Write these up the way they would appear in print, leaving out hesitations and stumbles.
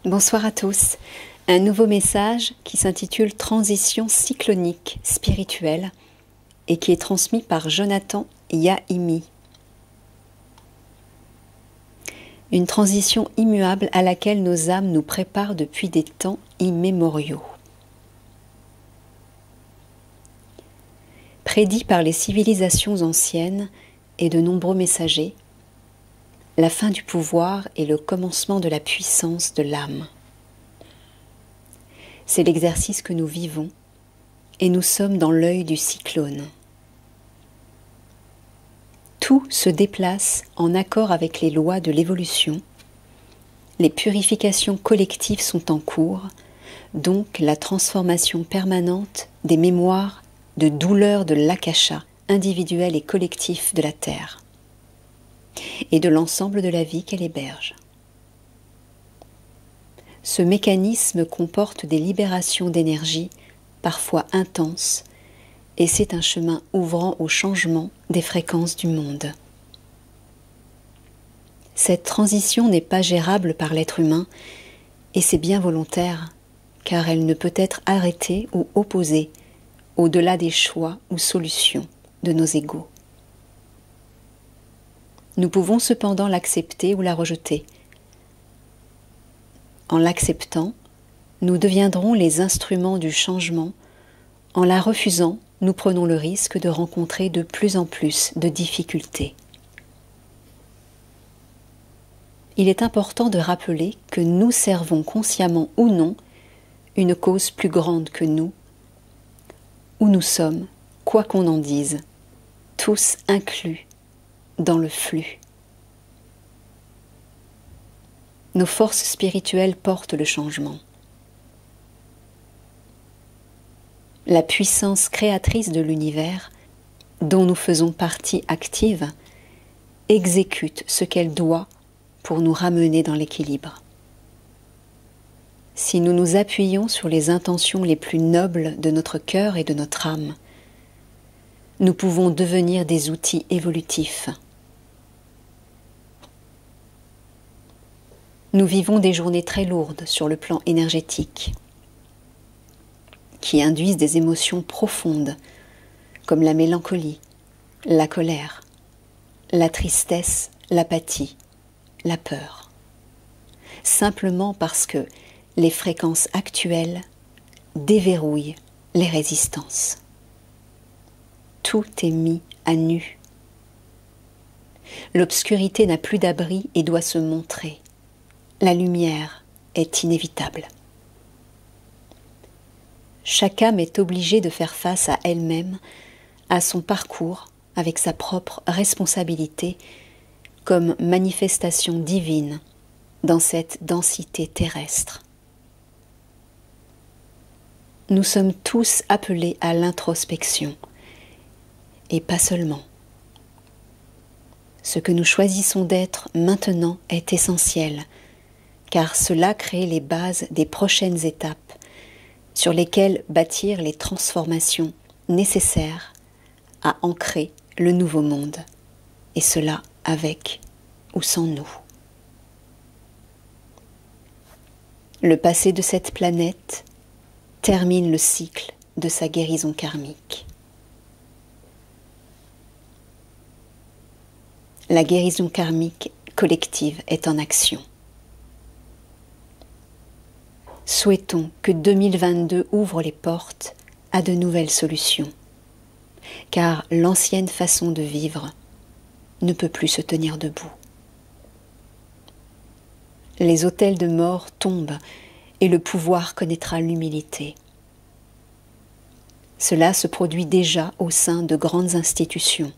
Bonsoir à tous. Un nouveau message qui s'intitule Transition cyclonique spirituelle et qui est transmis par Jonathan Yahimi. Une transition immuable à laquelle nos âmes nous préparent depuis des temps immémoriaux. Prédit par les civilisations anciennes et de nombreux messagers, la fin du pouvoir est le commencement de la puissance de l'âme. C'est l'exercice que nous vivons et nous sommes dans l'œil du cyclone. Tout se déplace en accord avec les lois de l'évolution. Les purifications collectives sont en cours, donc la transformation permanente des mémoires de douleurs de l'akasha, individuel et collectif de la Terre, et de l'ensemble de la vie qu'elle héberge. Ce mécanisme comporte des libérations d'énergie, parfois intenses, et c'est un chemin ouvrant au changement des fréquences du monde. Cette transition n'est pas gérable par l'être humain, et c'est bien volontaire, car elle ne peut être arrêtée ou opposée au-delà des choix ou solutions de nos égos. Nous pouvons cependant l'accepter ou la rejeter. En l'acceptant, nous deviendrons les instruments du changement. En la refusant, nous prenons le risque de rencontrer de plus en plus de difficultés. Il est important de rappeler que nous servons consciemment ou non une cause plus grande que nous, où nous sommes, quoi qu'on en dise, tous inclus dans le flux. Nos forces spirituelles portent le changement. La puissance créatrice de l'univers, dont nous faisons partie active, exécute ce qu'elle doit pour nous ramener dans l'équilibre. Si nous nous appuyons sur les intentions les plus nobles de notre cœur et de notre âme, nous pouvons devenir des outils évolutifs. Nous vivons des journées très lourdes sur le plan énergétique, qui induisent des émotions profondes, comme la mélancolie, la colère, la tristesse, l'apathie, la peur. Simplement parce que les fréquences actuelles déverrouillent les résistances. Tout est mis à nu. L'obscurité n'a plus d'abri et doit se montrer. La lumière est inévitable. Chaque âme est obligée de faire face à elle-même, à son parcours, avec sa propre responsabilité, comme manifestation divine dans cette densité terrestre. Nous sommes tous appelés à l'introspection, et pas seulement. Ce que nous choisissons d'être maintenant est essentiel, car cela crée les bases des prochaines étapes sur lesquelles bâtir les transformations nécessaires à ancrer le nouveau monde, et cela avec ou sans nous. Le passé de cette planète termine le cycle de sa guérison karmique. La guérison karmique collective est en action. Souhaitons que 2022 ouvre les portes à de nouvelles solutions, car l'ancienne façon de vivre ne peut plus se tenir debout. Les autels de mort tombent et le pouvoir connaîtra l'humilité. Cela se produit déjà au sein de grandes institutions.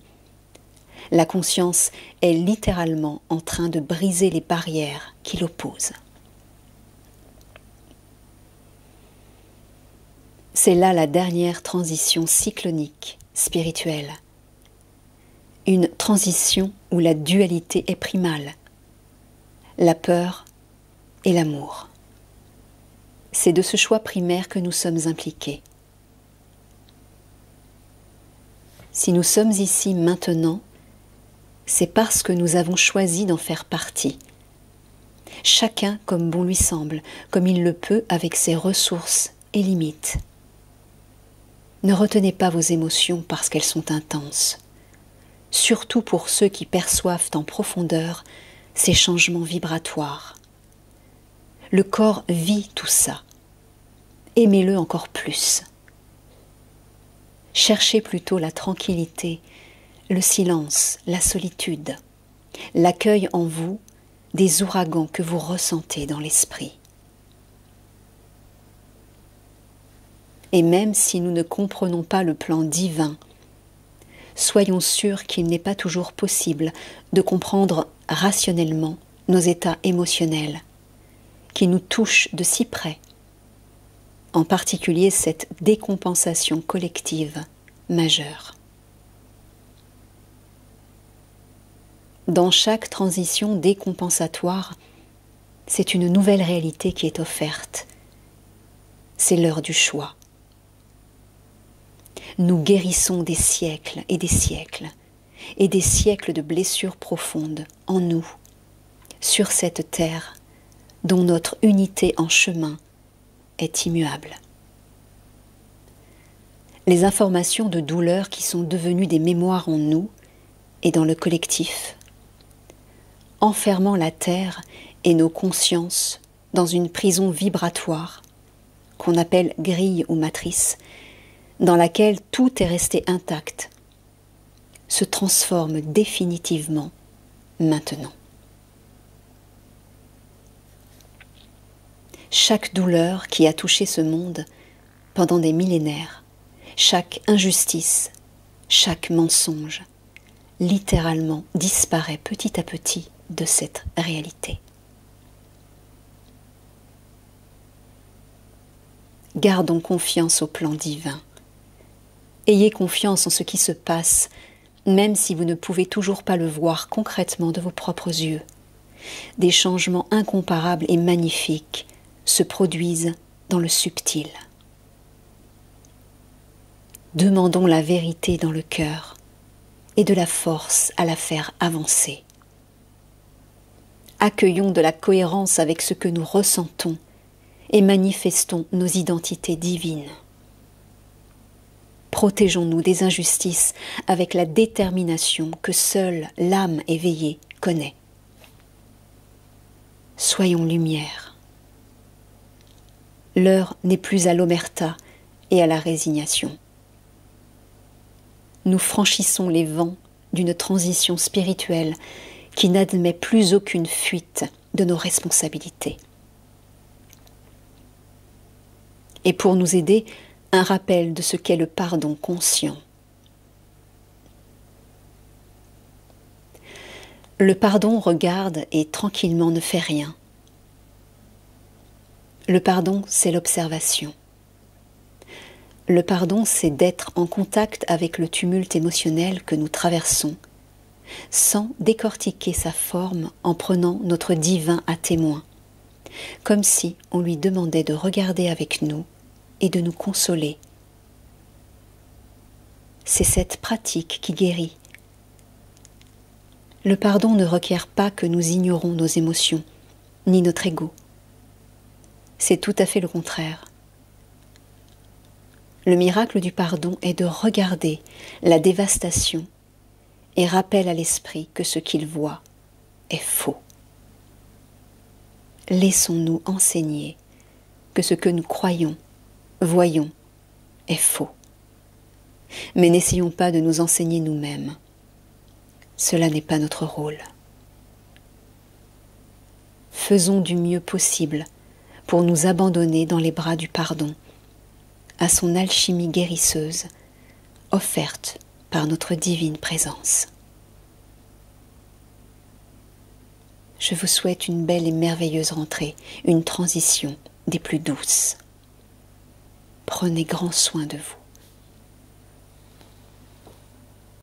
La conscience est littéralement en train de briser les barrières qui l'opposent. C'est là la dernière transition cyclonique spirituelle. Une transition où la dualité est primale, la peur et l'amour. C'est de ce choix primaire que nous sommes impliqués. Si nous sommes ici maintenant, c'est parce que nous avons choisi d'en faire partie. chacun comme bon lui semble, comme il le peut avec ses ressources et limites. Ne retenez pas vos émotions parce qu'elles sont intenses, surtout pour ceux qui perçoivent en profondeur ces changements vibratoires. Le corps vit tout ça. Aimez-le encore plus. Cherchez plutôt la tranquillité, le silence, la solitude, l'accueil en vous des ouragans que vous ressentez dans l'esprit. Et même si nous ne comprenons pas le plan divin, soyons sûrs qu'il n'est pas toujours possible de comprendre rationnellement nos états émotionnels, qui nous touchent de si près, en particulier cette décompensation collective majeure. Dans chaque transition décompensatoire, c'est une nouvelle réalité qui est offerte. C'est l'heure du choix. Nous guérissons des siècles et des siècles de blessures profondes en nous, sur cette terre dont notre unité en chemin est immuable. Les informations de douleur qui sont devenues des mémoires en nous et dans le collectif, enfermant la terre et nos consciences dans une prison vibratoire qu'on appelle grille ou matrice, dans laquelle tout est resté intact, se transforme définitivement maintenant. Chaque douleur qui a touché ce monde pendant des millénaires, chaque injustice, chaque mensonge, littéralement disparaît petit à petit de cette réalité. Gardons confiance au plan divin. Ayez confiance en ce qui se passe, même si vous ne pouvez toujours pas le voir concrètement de vos propres yeux. Des changements incomparables et magnifiques se produisent dans le subtil. Demandons la vérité dans le cœur et de la force à la faire avancer. Accueillons de la cohérence avec ce que nous ressentons et manifestons nos identités divines. Protégeons-nous des injustices avec la détermination que seule l'âme éveillée connaît. Soyons lumière. L'heure n'est plus à l'omerta et à la résignation. Nous franchissons les vents d'une transition spirituelle qui n'admet plus aucune fuite de nos responsabilités. Et pour nous aider, un rappel de ce qu'est le pardon conscient. Le pardon regarde et tranquillement ne fait rien. Le pardon, c'est l'observation. Le pardon, c'est d'être en contact avec le tumulte émotionnel que nous traversons, sans décortiquer sa forme en prenant notre divin à témoin, comme si on lui demandait de regarder avec nous et de nous consoler. C'est cette pratique qui guérit. Le pardon ne requiert pas que nous ignorons nos émotions, ni notre ego. C'est tout à fait le contraire. Le miracle du pardon est de regarder la dévastation et rappelle à l'esprit que ce qu'il voit est faux. Laissons-nous enseigner que ce que nous croyons, voyons, est faux. Mais n'essayons pas de nous enseigner nous-mêmes. Cela n'est pas notre rôle. Faisons du mieux possible pour nous abandonner dans les bras du pardon, à son alchimie guérisseuse, offerte par notre divine présence. Je vous souhaite une belle et merveilleuse rentrée, une transition des plus douces. Prenez grand soin de vous.